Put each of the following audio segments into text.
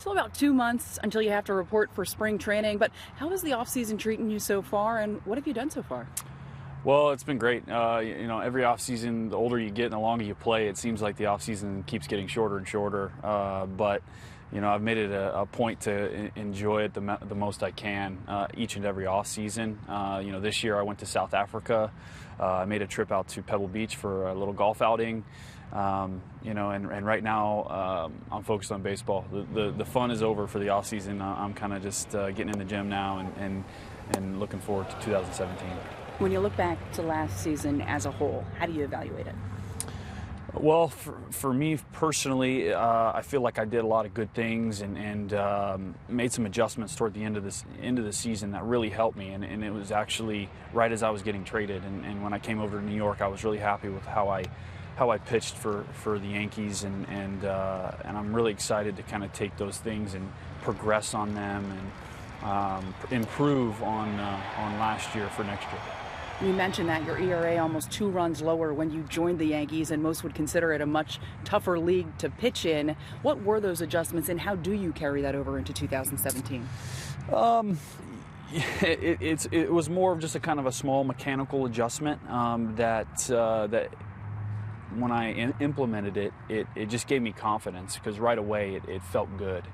Still about 2 months until you have to report for spring training, but how is the off-season treating you so far, and what have you done so far? Well, it's been great. Every offseason, the older you get and the longer you play, it seems like the offseason keeps getting shorter and shorter. But I've made it a point to enjoy it the most I can each and every offseason. This year I went to South Africa. I made a trip out to Pebble Beach for a little golf outing. And right now I'm focused on baseball. The fun is over for the off season. I'm kind of just getting in the gym now and looking forward to 2017. When you look back to last season as a whole, how do you evaluate it? Well, for me personally, I feel like I did a lot of good things and made some adjustments toward the end of the season that really helped me. And it was actually right as I was getting traded. And when I came over to New York, I was really happy with how I pitched for the Yankees, and I'm really excited to kind of take those things and progress on them and improve on last year for next year. You mentioned that your ERA almost 2 runs lower when you joined the Yankees, and most would consider it a much tougher league to pitch in. What were those adjustments, and how do you carry that over into 2017? It was more of just a kind of a small mechanical adjustment that when I implemented it, it just gave me confidence, because right away it felt good.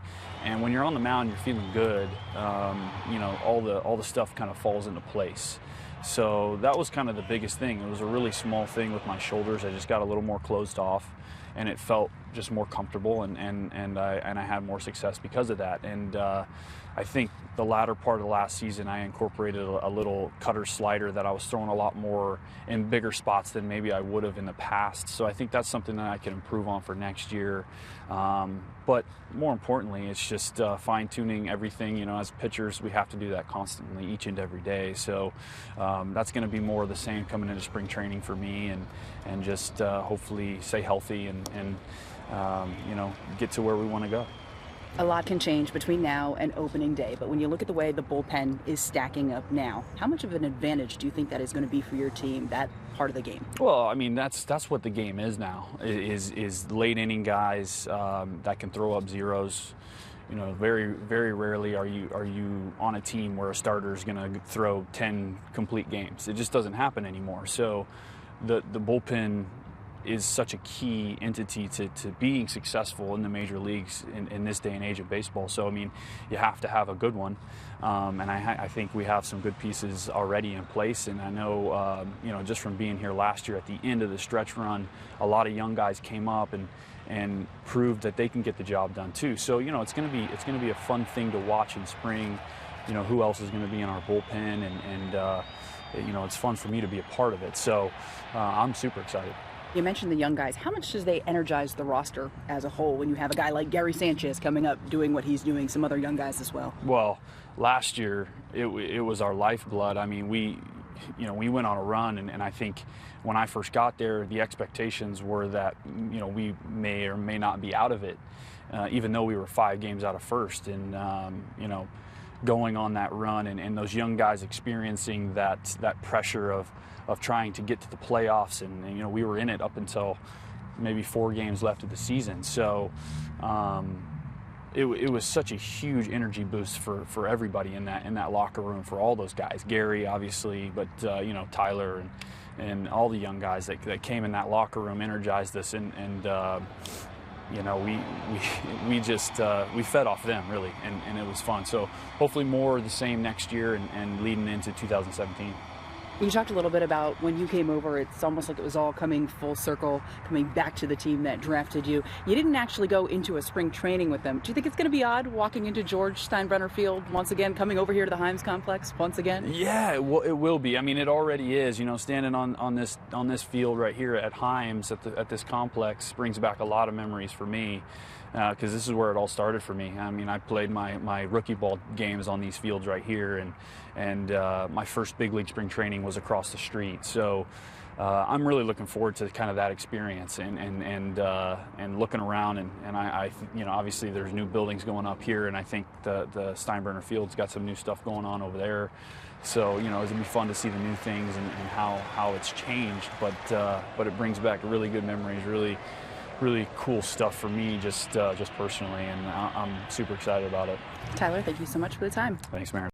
And when you're on the mound, you're feeling good. All the stuff kind of falls into place. So that was kind of the biggest thing. It was a really small thing with my shoulders. I just got a little more closed off, and it felt just more comfortable, and I had more success because of that. And I think the latter part of the last season, I incorporated a little cutter slider that I was throwing a lot more in bigger spots than maybe I would have in the past. So I think that's something that I can improve on for next year. But more importantly, it's just fine-tuning everything. As pitchers, we have to do that constantly, each and every day. So that's going to be more of the same coming into spring training for me, and just hopefully stay healthy and get to where we want to go. A lot can change between now and opening day, but when you look at the way the bullpen is stacking up now, how much of an advantage do you think that is going to be for your team, that part of the game? Well, I mean, that's what the game is now, is late inning guys that can throw up zeros. Very, very rarely are you on a team where a starter is going to throw 10 complete games. It just doesn't happen anymore. So the bullpen is such a key entity to being successful in the major leagues in this day and age of baseball. So, I mean, you have to have a good one. And I think we have some good pieces already in place. And I know, just from being here last year at the end of the stretch run, a lot of young guys came up and proved that they can get the job done too. So, it's going to be a fun thing to watch in spring. Who else is going to be in our bullpen, and it's fun for me to be a part of it. So I'm super excited. You mentioned the young guys. How much does they energize the roster as a whole when you have a guy like Gary Sanchez coming up doing what he's doing, some other young guys as well? Well, last year it was our lifeblood. I mean, we went on a run, and I think when I first got there, the expectations were that we may or may not be out of it, even though we were 5 games out of first, and going on that run and those young guys experiencing that pressure of trying to get to the playoffs, and we were in it up until maybe 4 games left of the season. So it was such a huge energy boost for everybody in that locker room, for all those guys. Gary, obviously, but Tyler and all the young guys that came in that locker room energized us, and we fed off them, really, and it was fun. So hopefully more of the same next year and leading into 2017. You talked a little bit about when you came over, it's almost like it was all coming full circle, coming back to the team that drafted you. You didn't actually go into a spring training with them. Do you think it's going to be odd walking into George Steinbrenner Field once again, coming over here to the Himes complex once again? Yeah, it will be. I mean, it already is. Standing on this field right here at Himes at this complex brings back a lot of memories for me, because this is where it all started for me. I mean, I played my rookie ball games on these fields right here, and my first big league spring training was across the street. So I'm really looking forward to kind of that experience and looking around, and I obviously there's new buildings going up here, and I think the Steinbrenner Field's got some new stuff going on over there. So it's gonna be fun to see the new things and how it's changed, but it brings back really good memories, really really cool stuff for me, just personally, and I'm super excited about it. Tyler, thank you so much for the time. Thanks, Maren.